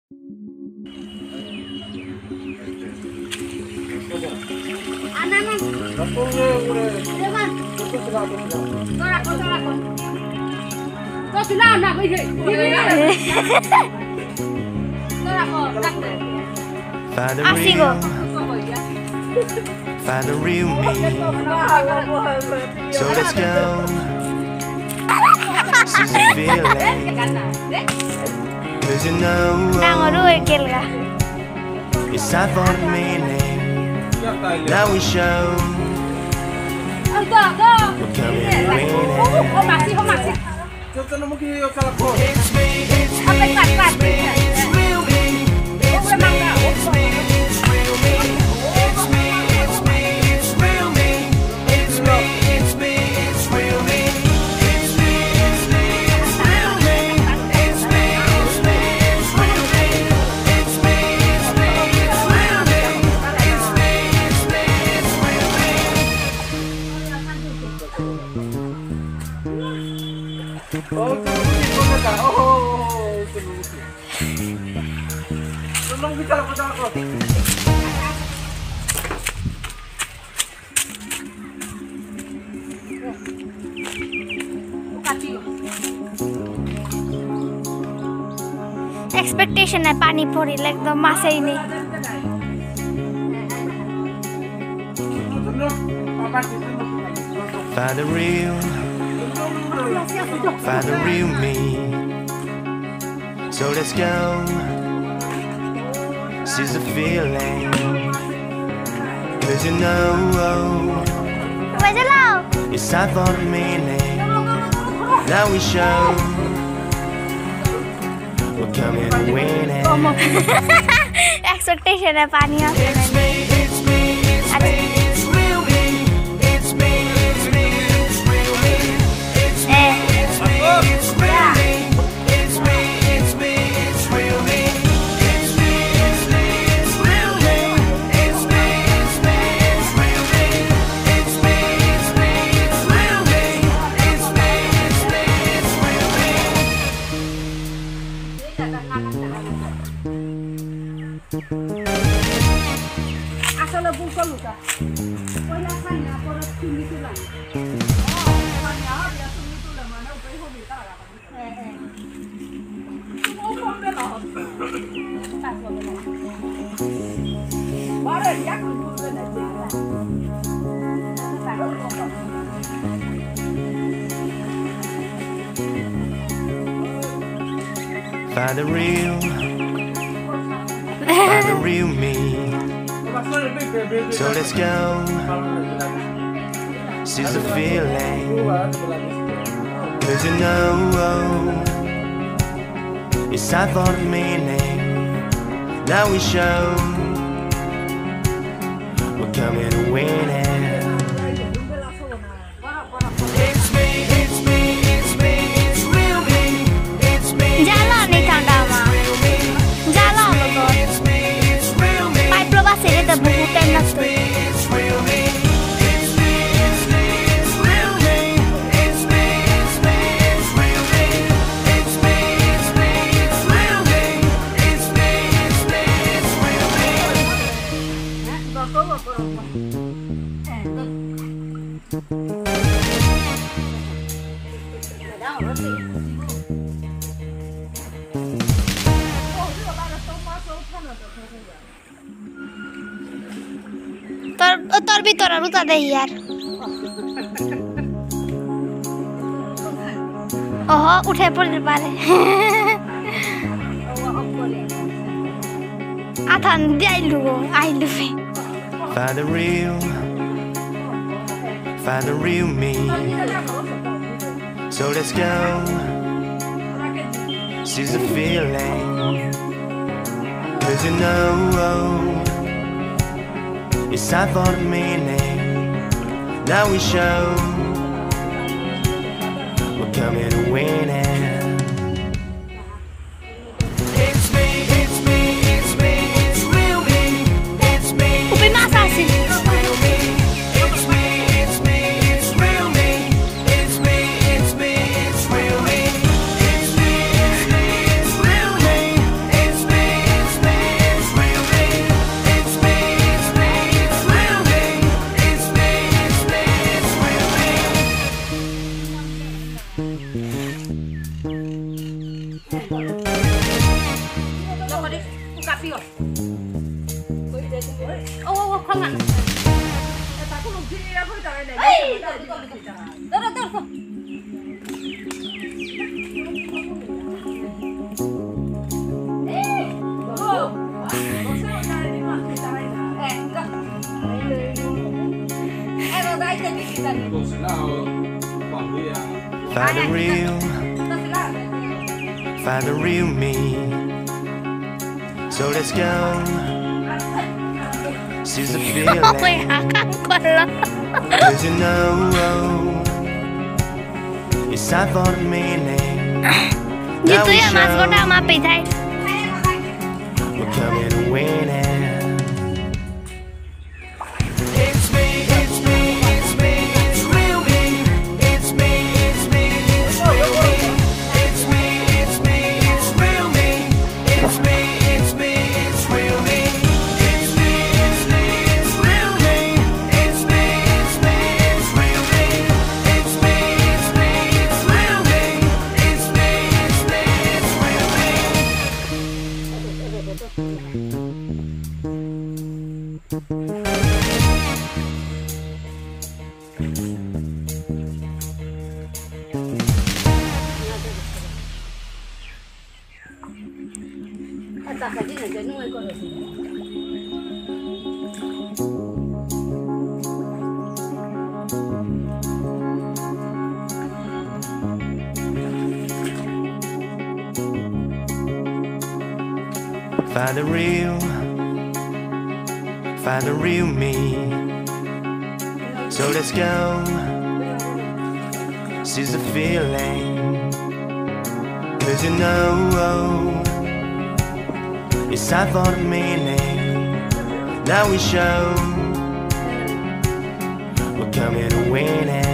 Find the real me. So let's go. She's a feeling. 'Cause you know it's time for the meaning. Now we show we're coming and winning. It's me, it's me, it's me, it's real me. It's me, it's me, it's real me. It's me, it's me, it's real me. It's me, it's me, it's real me. It's me, it's me, it's real me. It's me, it's me, it's real me. It's me, it's me, it's real me. It's me, it's me, it's real me. Expectation है पानी पूरी एकदम मासे ही नहीं Find the real me. So let's go. She's a feeling. 'Cause you know it's time for the meaning. Now we show we're coming and winning. Expectation है पानी It's me, it's me, it's me, it's real me. It's me, it's me, it's real me. It's me, it's me, it's real me. It's me, it's me, it's real me. It's me, it's me, it's real me. It's me, it's me, it's real me. It's me, it's me, it's real me. It's me, it's me, it's real me. আসলে ভুল করলো তা কইলা খাই না পরে তুমি তুলা মানে আবিয়া তুমি তুলা মানে ওই হবে তারা হ্যাঁ হ্যাঁ ও ফোনটা না তারপরে বারে এক বলবে না Find the real me. So let's go. She's a feeling. 'Cause you know it's time for the meaning. Now we show we're coming and winning. It's me, it's me, it's me, it's real me. It's me. Jala nahi thanda ma. Jala hobo to. It's me, it's real me. Pai probase re ta bahut time It's lagto. me, it's real me. It's me, it's me, it's real me. It's me, it's me, it's real me. It's me, it's me, it's real me. It's me, it's me, it's real me. তোর ভিতর আর উতা দেই यार ওহ উঠে পড়তে পারে আথান দিআইলু আইলু Find the real me. So let's go. She's a feeling. 'Cause you know it's time for the meaning. Now we show we're coming and winning. It's me, it's me, it's me, it's real me. It's me. Upi masa sih. It's real me. It's me, it's me, it's real me. It's me, it's me, it's real me. It's me, it's me, it's real me. It's me, Find the real me. So let's go. Seize the feeling. Cause you know it's time for the meaning. Now we show we're coming to win it. Find the real me. So let's go. Seize the feeling. Cause you know it's time for the meaning. Now we show we're coming to win it.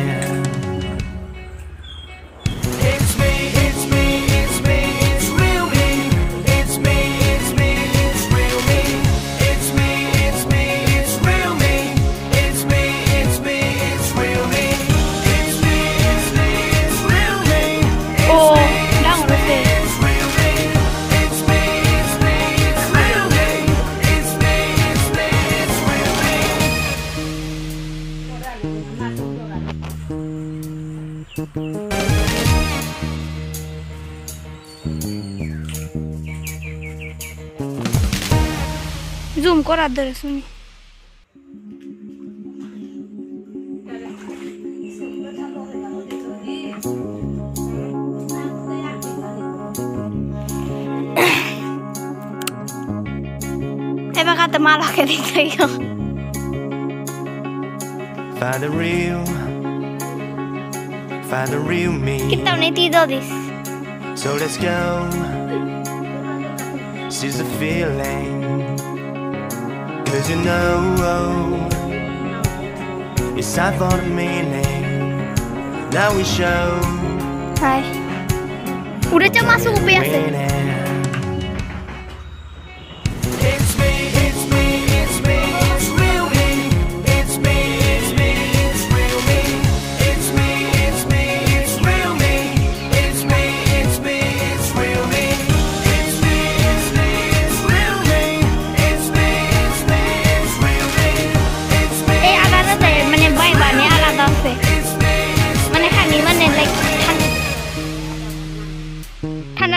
Zoom করার ধরে শুনি এবার কাতে মালাকে দেখতে গিয়ে Find the real me. কিতাব নেই তুই দাও this So let's go. Seize the feeling. Cause you know it's time for the meaning. Now we show. Hi. Udah cuma masuk biasa.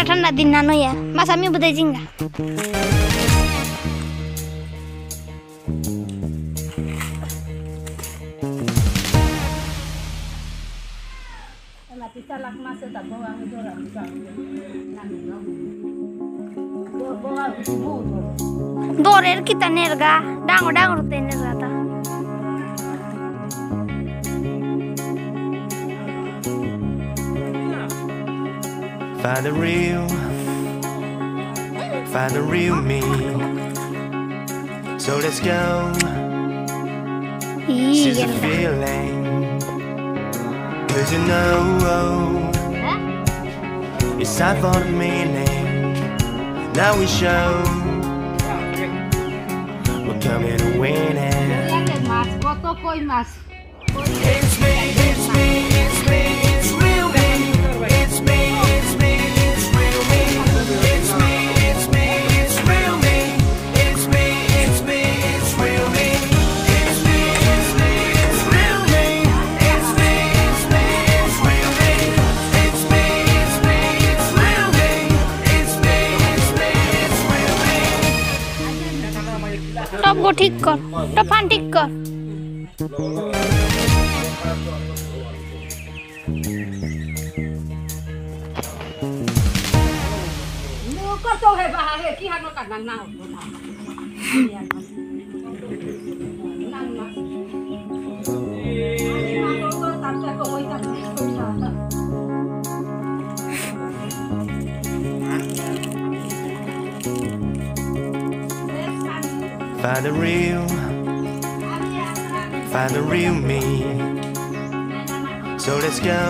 ঠান্ডা দিন না নয়া মাছ আমি বুঝাই জিঙ্গা দরের কিতা নেরগা ডাঙর ডাঙর তে নেরগা Find the real me. So let's go. Seize the feeling. Cause you know it's time for the meaning. Now we show we're coming to win it. It's me, it's me, it's me, it's real me. It's me, it's me, it's real me. It's me, it's me, it's real me. It's me, it's me, it's real me. It's me, it's me, it's real me. Top ঠিক কর top fun ঠিক কর Có tôi hay bà hay khi nó cả năng nào Find the real me. So let's go.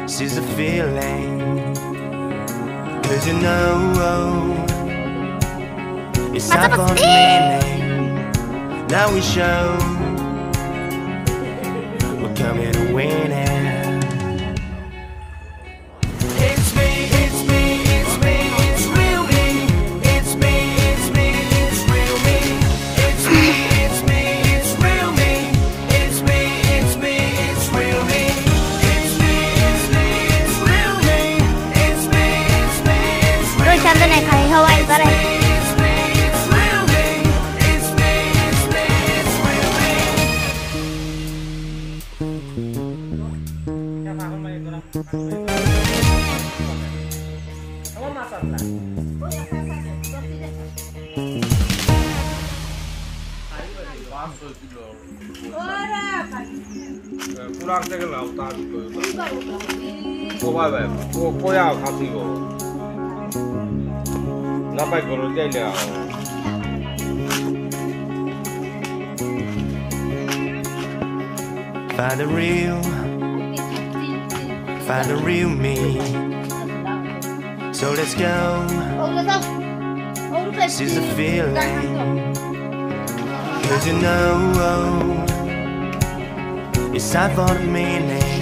Seize the feeling. 'Cause you know it's time for the meaning. Now we show we're coming to win it. It's me, it's me, it's me, it's real me. It's me, it's me, it's real me. It's me, it's me, it's real me. It's me, it's me, it's real me. It's me, it's me, it's real me. It's me, it's me, it's real me. Rồi chăm tên này khai Hawaii vào đây. Kurang saya kalau tak itu, kau apa? Kau yang kasih kau, nampak kalau dia lihat. Find the real me. So let's go. Seize the feeling. 'Cause you know it's time for the meaning.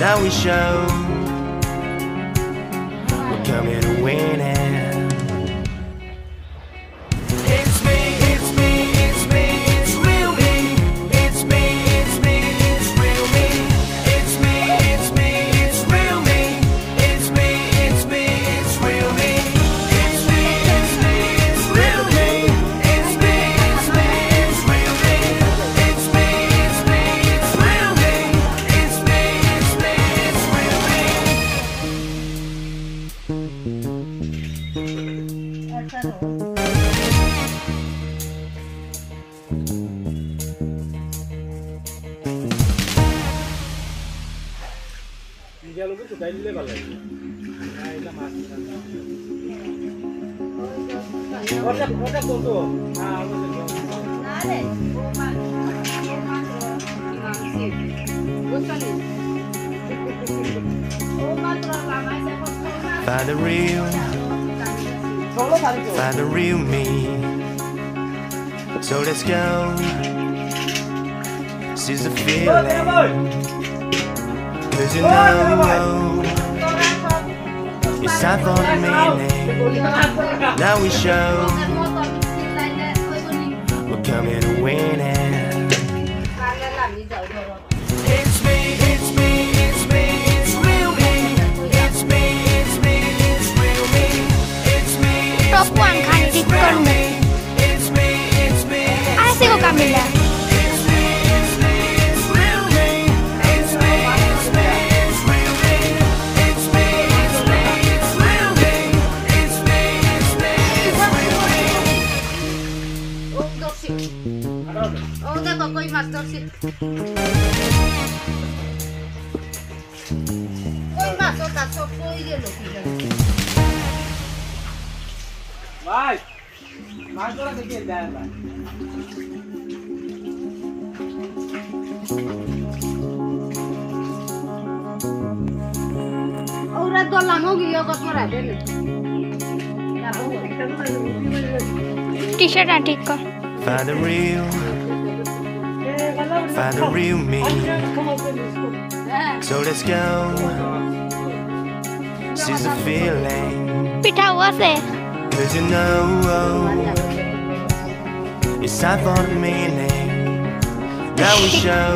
Now we show we're coming to win it. It's me, it's me, it's me, it's real me. It's me, it's me, it's real me. It's me, it's me, it's real me. It's me, it's me, it's real me. It's me, it's me, it's real me. It's me, it's me, it's real me. It's me, it's me, it's real me. It's me, it's me, it's real me. Dia lugu tu dah level lagi. Ini masih. Otak tu. Ah, Nade, Find the real me. So let's go. Seize the feeling. 'Cause you know it's time for the meaning. Now we show we're coming to win it. It's me, it's me, it's me, it's real me. It's me, it's me, it's real me. It's me, Top one khai ঠিক কর me. It's me, it's me. আসে গো কামিলা It's me, it's me, it's real me. It's me, it's me, it's real me. It's me, it's me, it's real me. It's me, it's me, it's real me. Oh, দেখো কই মাছ ধরছি কই মাছ ওটা সব কই গেল কি জানি ভাই, মাছ ধরা দেখে দেয় ভাই। ওরা দলামও গিয়ে কত রাখবে না টি শার্ট ঠিক কর Find the real me. So let's go. Seize the feeling. পিঠাও আছে 'Cause you know it's time for the meaning. Now we show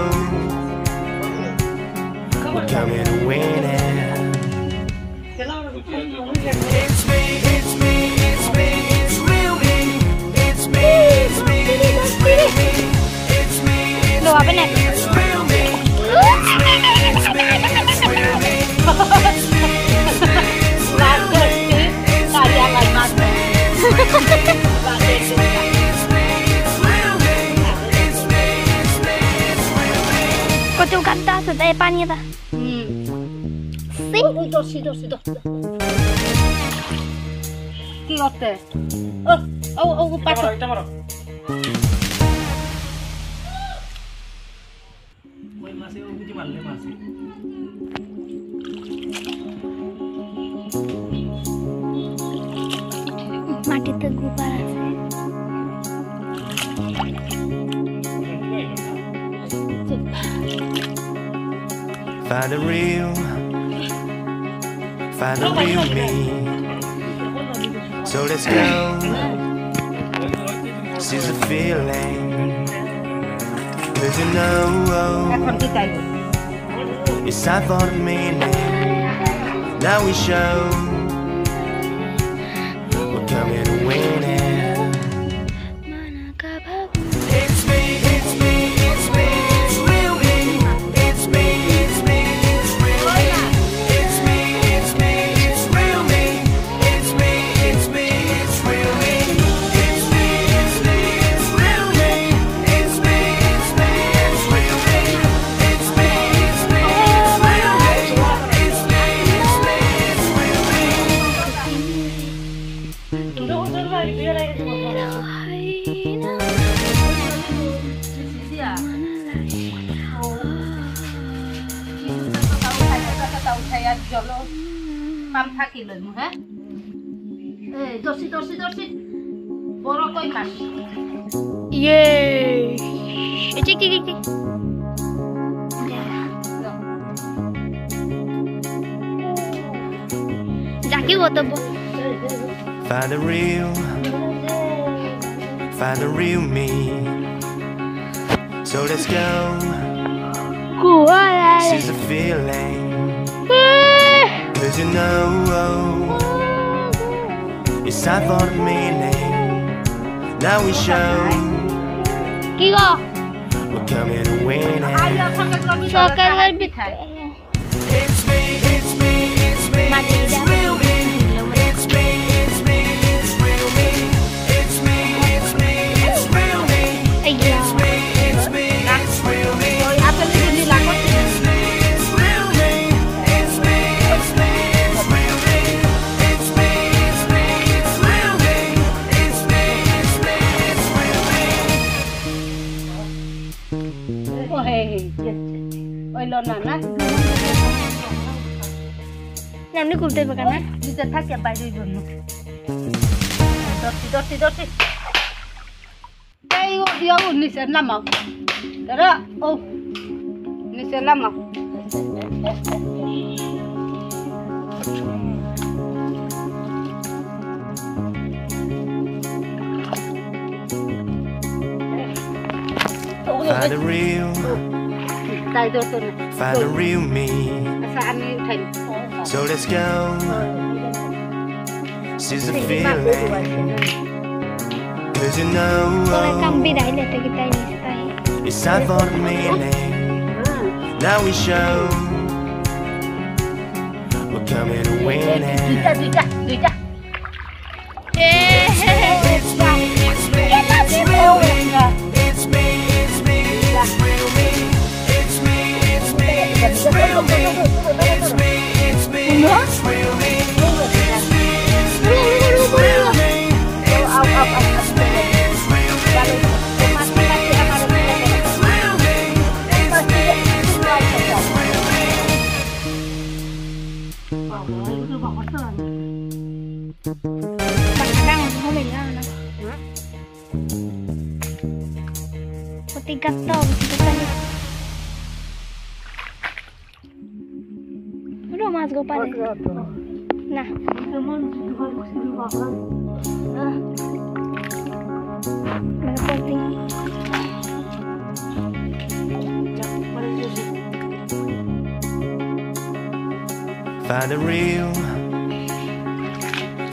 we're coming to win it. It's me, it's me, it's me, it's real me. dai pani ta. Sing. Dorsi. Ki করতে? ও পাশে। এটা মারো। ওই মাছে ও বুঝি মারলে মাছে। মাটিতে গোবর আছে। Find the real me. So let's go. Seize the feeling. 'Cause you know it's time for the meaning. Now we show we're coming to win it. It's me, it's me, it's me, it's real me. It's me, it's me, it's real me. It's me, it's me, it's real me. It's me, it's me, it's real me. It's me, it's me, it's real me. It's me, it's me, it's real me. It's me, it's me, it's real me. It's me, it's me, it's real me. জলো পাম থাকি লইমু হ্যাঁ এই দর্শি বড় কই মাছ ইয়ে এটি কি Zaki বতব Find the real me. So let's go. Seize the feeling. 'Cause you know it's time for the meaning. Now we show কি গো we're coming to win it. সকালের পিঠা It's me, it's me, it's me, it's real me. It's me, it's me, it's real me. It's me, it's me, it's real me. It's me, it's me, it's real me. It's me, it's me, it's real me. It's me, it's me, it's real me. It's me, it's me, it's real me. It's me, it's me, it's real me. ও হে ওই লনা না এমনি খুলতে পারবে না নিচে থাকে বাইরের জন্য দর্শি এই ও দিয়া ও নিচে নামাও দাঁড়া ও নিচে নামাও Find the real me. আচ্ছা আমি উঠাই So let's go. Seize the feeling. 'Cause you know কাম বিদাইলে তো কি তাই নিস্তাই it's time for the meaning. Now we show we're coming to win it. দুইটা It's me, it's me, it's real me. It's me, it's me, it's real me. It's me, it's me, it's real me. It's me, it's me, it's real me. It's me, it's me, it's real me. It's me, it's me, it's real me. It's me, it's me, it's real me. It's me, it's me, it's real me. Kadang homem na na. Pati gato, pati tani. Udah mas go pale. Nah. Pati.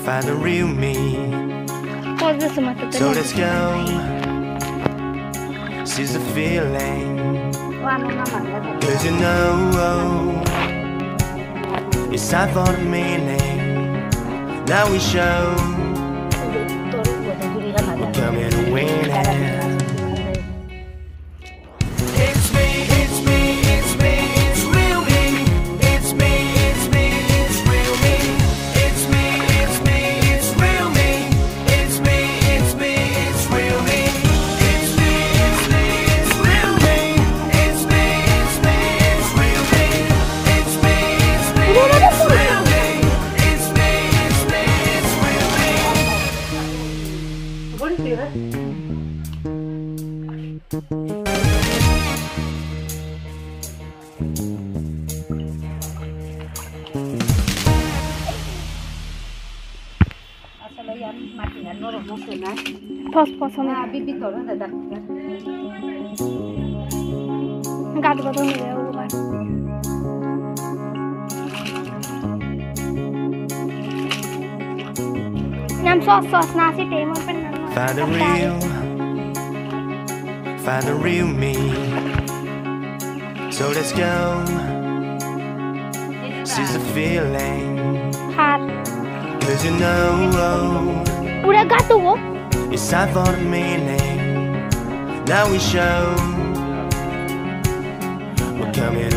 Find the real me. So let's go. Seize the feeling. 'Cause you know it's time for the meaning. Now we show we're coming to win it. It's me, it's me, it's me, it's Asal yang mati kan norok musuh na. ফসফসনে Bibi toro dah dah. গাছ কথা হয়ে যাবে ওবার নাম sauce না সিটে মন pen না Find the real me. So let's go. Seize the feeling. হাত 'Cause you know পুরা গাতো গো it's time for the meaning. Now we show we're coming